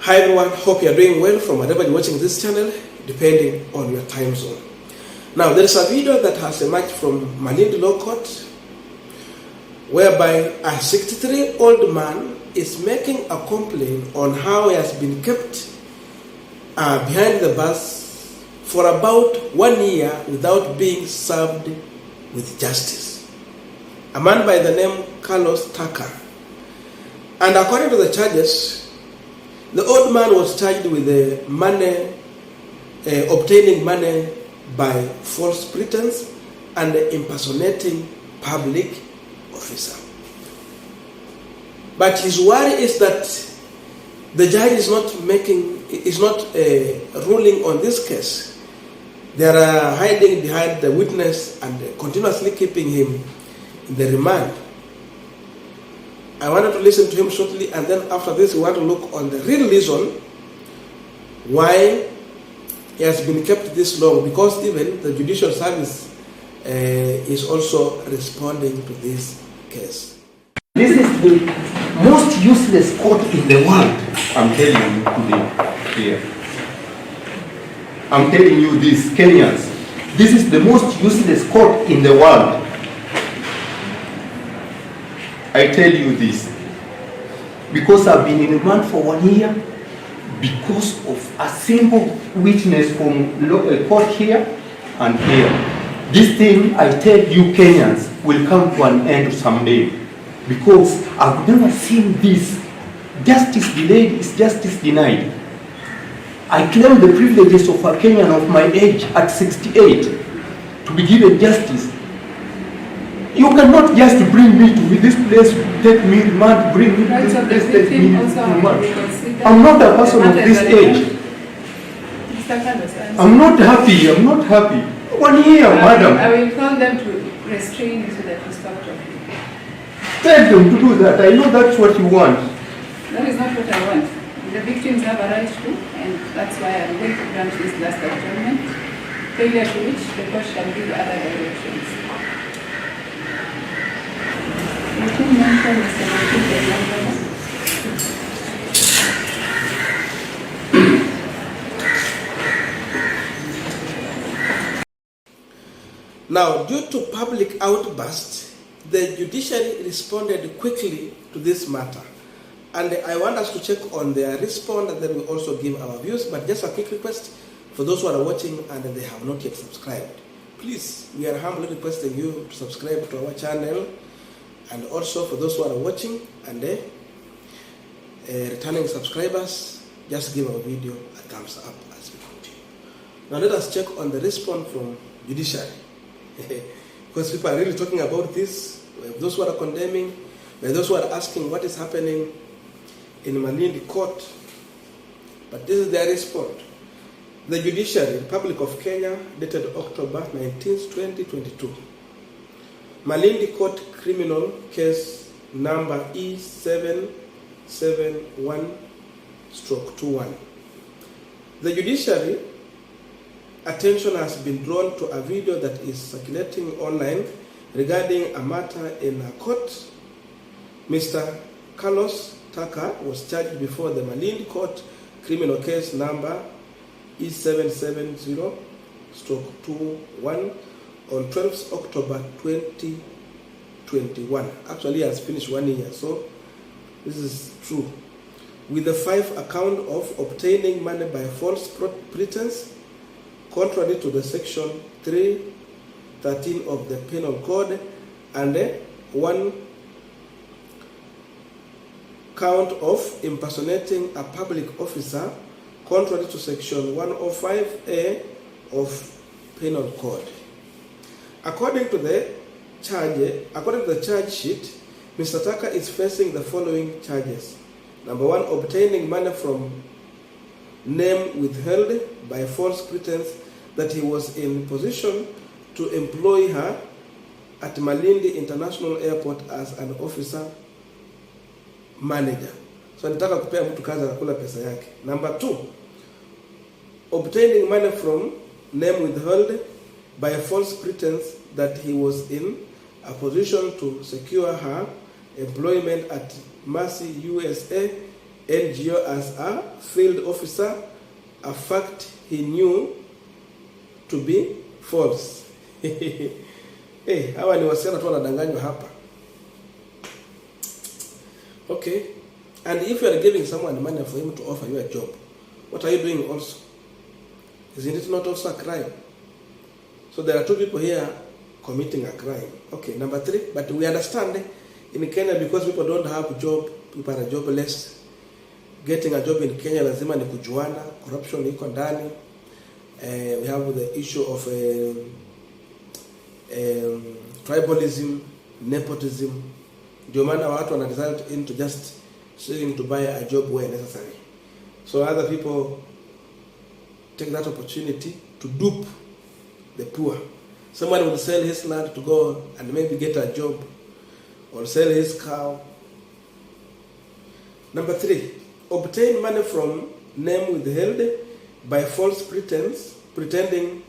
Hi everyone, hope you are doing well from wherever you're watching this channel, depending on your time zone. Now, there is a video that has emerged from Malinda Law Court, whereby a 63-year-old man is making a complaint on how he has been kept behind the bus for about 1 year without being served with justice. A man by the name Carlos Tucker. And according to the charges, the old man was charged with obtaining money by false pretense and impersonating public officer. But his worry is that the judge is not ruling on this case. They are hiding behind the witness and continuously keeping him in the remand. I wanted to listen to him shortly, and then after this we want to look on the real reason why he has been kept this long, because even the judicial service is also responding to this case. This is the most useless court in the world. I'm telling you today here. I'm telling you this, Kenyans. This is the most useless court in the world. I tell you this because I've been in remand for 1 year because of a simple witness from court here and here. This thing, I tell you Kenyans, will come to an end someday, because I've never seen this. Justice delayed is justice denied. I claim the privileges of a Kenyan of my age at 68 to be given justice. You cannot just bring me to this place, take me remand, bring me to this place, take me remand. I'm not a person of this age. I'm not happy. 1 year, madam. I will call them to restrain you so that you stop talking. Tell them to do that. I know that's what you want. That is not what I want. The victims have a right to, and that's why I'm going to grant this last adjournment. Failure to which the court shall give other directions. Now, due to public outburst, the judiciary responded quickly to this matter. And I want us to check on their response, and then we also give our views. But just a quick request for those who are watching and they have not yet subscribed. Please, we are humbly requesting you to subscribe to our channel. And also for those who are watching and returning subscribers, just give our video a thumbs up as we continue. Now let us check on the response from judiciary. Because people are really talking about this. Those who are condemning, those who are asking what is happening in Malinda court. But this is their response. The Judiciary, Republic of Kenya, dated October 19th, 2022. Malinda Court Criminal Case Number E771/21. The Judiciary attention has been drawn to a video that is circulating online regarding a matter in a court. Mr. Carlos Tucker was charged before the Malinda Court Criminal Case Number E770/21 on 12th October 2021. Actually, he has finished 1 year, so this is true. With the 5 account of obtaining money by false pretense, contrary to the section 313 of the Penal Code, and 1 count of impersonating a public officer, contrary to section 105A of Penal Code. According to the charge sheet, Mr. Tucker is facing the following charges. Number 1, obtaining money from name withheld by false pretense that he was in position to employ her at Malinda International Airport as an officer manager. So anataka kupea mtu kazi anakula pesa yake. Number 2, obtaining money from name withheld by a false pretense that he was in a position to secure her employment at Mercy USA NGO as a field officer, a fact he knew to be false. Hey, hawa ni wasichana tu wanadanganywa hapa. Okay. And if you are giving someone money for him to offer you a job, what are you doing also? Isn't it not also a crime? So there are two people here committing a crime. Okay, number 3, but we understand in Kenya, because people don't have a job, people are jobless. Getting a job in Kenya lazima ni kujuana, corruption iko ndani. We have the issue of tribalism, nepotism. Ndio maana watu wana result into just seeking to buy a job where necessary. So other people take that opportunity to dupe the poor. Someone will sell his land to go and maybe get a job, or sell his cow. Number 3, obtain money from name withheld by false pretense, pretending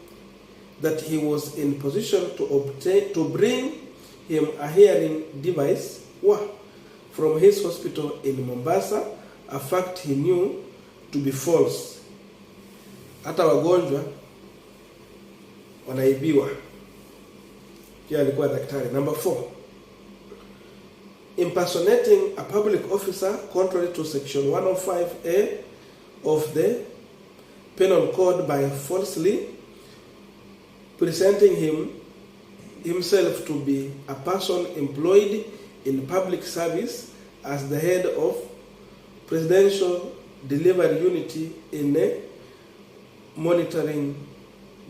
that he was in position to bring him a hearing device from his hospital in Mombasa, a fact he knew to be false. Hata wagonjwa wanaibiwa. Kia alikuwa daktari. Number 4, impersonating a public officer contrary to section 105A of the Penal Code by falsely presenting himself to be a person employed in public service as the head of presidential delivery unity in monitoring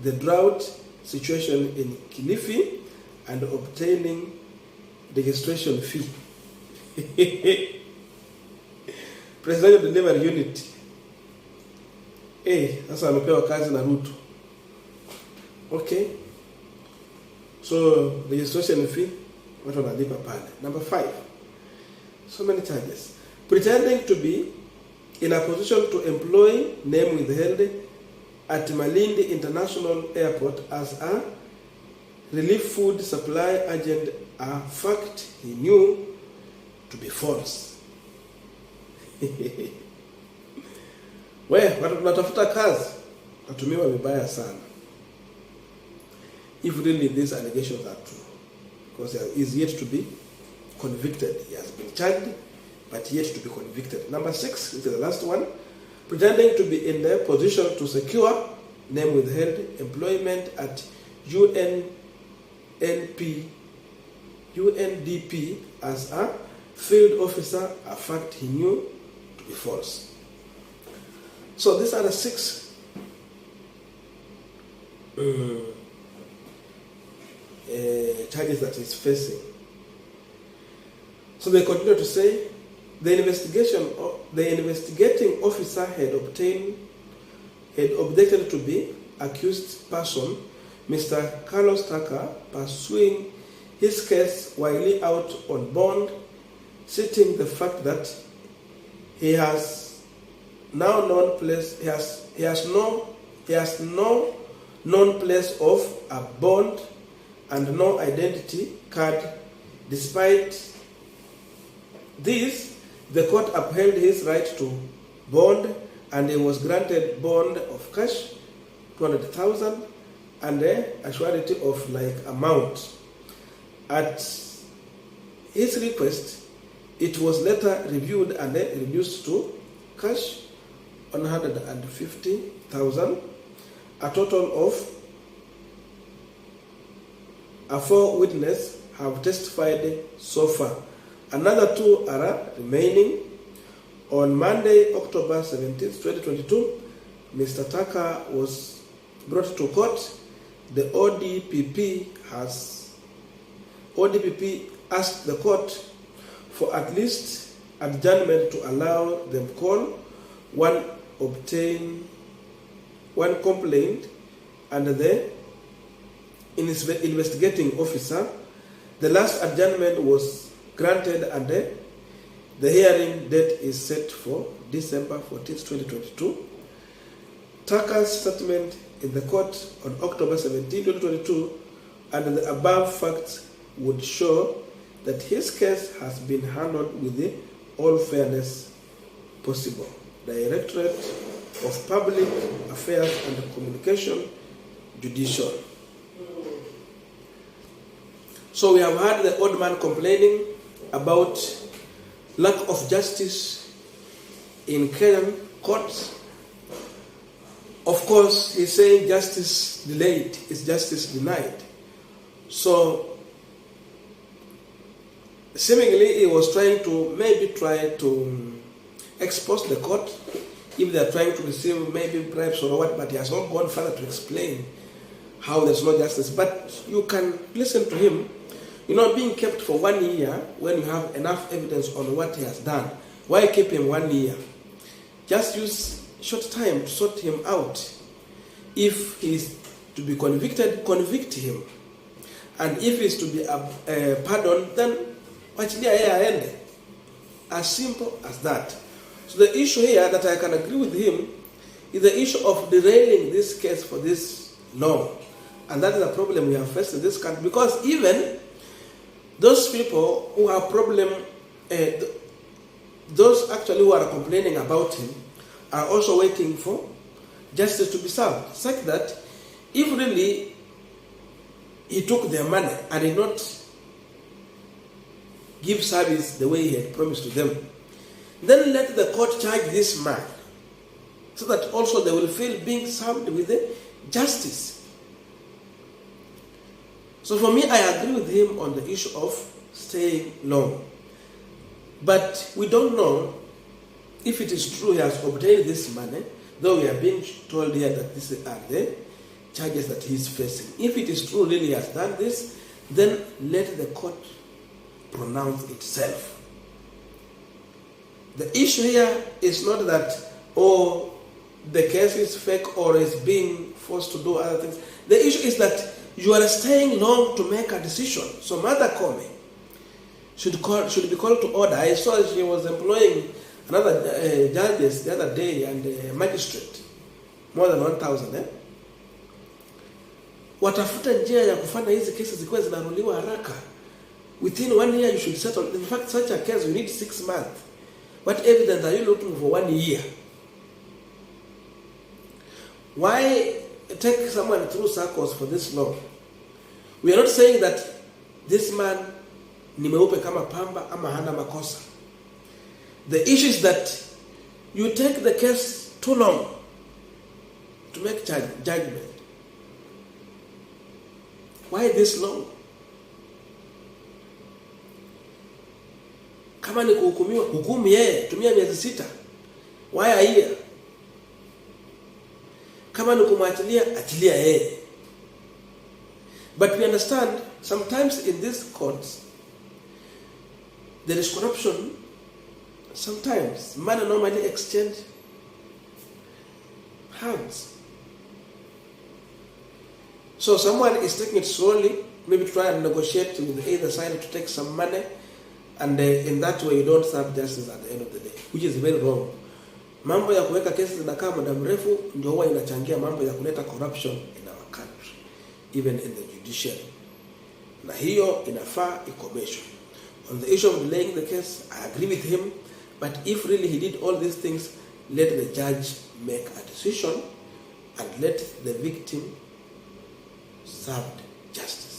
the drought situation in Kilifi and obtaining registration fee. Presidential delivery unit. Sasa amepewa kazi na Ruto. Okay. So registration fee watu wanalipa pale. Number 5. So many charges. Pretending to be in a position to employ name withheld at Malinda International Airport as a relief food supply agent, a fact he knew to be false. Watu tunatafuta kazi, natumiwa vibaya sana. If really these allegations are true, because he is yet to be convicted. He has been charged, but yet to be convicted. Number 6, which is the last one, pretending to be in the position to secure name withheld employment at UNDP as a field officer, a fact he knew to be false. So these are the 6 charges that he's facing. So they continue to say the investigating officer had objected to be accused person, Mr. Carlos Tucker, pursuing his case while out on bond, citing the fact that he has no known place of a bond and no identity card. Despite this, the court upheld his right to bond, and he was granted bond of cash 200,000 and a surety of like amount. At his request, it was later reviewed and reduced to cash 150,000. A total of 4 witnesses have testified so far. Another 2 are remaining. On Monday, October 17, 2022, Mr. Tucker was brought to court. The ODPP asked the court for at least adjournment to allow them call one complaint and the investigating officer. The last adjournment was granted and the hearing date is set for December 14, 2022. Tucker's statement in the court on October 17, 2022, and the above facts would show that his case has been handled with all fairness possible. Directorate of Public Affairs and Communication, Judicial. So we have heard the old man complaining about lack of justice in Kenyan courts. Of course, he's saying justice delayed is justice denied. So seemingly he was trying to expose the court if they are trying to receive maybe bribes or what, but he has not gone further to explain how there's no justice. But you can listen to him. Being kept for 1 year when you have enough evidence on what he has done. Why keep him 1 year? Just use short time to sort him out. If he is to be convicted, convict him. And if he is to be pardoned, then as simple as that. So the issue here that I can agree with him is the issue of derailing this case for this long. And that is a problem we have faced in this country, because even those people who have problem, those actually who are complaining about him are also waiting for justice to be served, such that if really he took their money and did not give service the way he had promised to them, then let the court charge this man, so that also they will feel being served with the justice. So for me, I agree with him on the issue of staying long. But we don't know if it is true he has obtained this money, though we are being told here that these are the charges that he is facing. If it is true really he has done this, then let the court pronounce itself. The issue here is not that, the case is fake or is being forced to do other things. The issue is that you are staying long to make a decision. So Mother Koome should be called to order. I saw she was employing another judges the other day and a magistrate, more than 1,000. Watafuta njia ya kufanya hizi kesi zikuwe zinaruliwa haraka. Within 1 year you should settle. In fact, such a case you need 6 months. What evidence are you looking for 1 year? Why take someone through circles for this long? We are not saying that this man ni meupe kama pamba ama hana makosa. The issue is that you take the case too long to make judgment. Why this long? Kama ni kuhukumiwa, hukumu yeye, tumia miezi 6. Why a year? Kama ni kumwachilia, achilia yeye. But we understand sometimes in these courts there is corruption. Sometimes money normally exchange hands. So someone is taking it slowly, maybe try and negotiate with either side to take some money, and in that way you don't serve justice at the end of the day, which is very wrong. Mambo ya kuweka kesi zinakaa muda mrefu ndio huwa inachangia mambo ya kuleta corruption in our country, even in the judiciary. Na hiyo inafaa ikomeshwe. On the issue of delaying the case, I agree with him, but if really he did all these things, let the judge make a decision and let the victim served justice.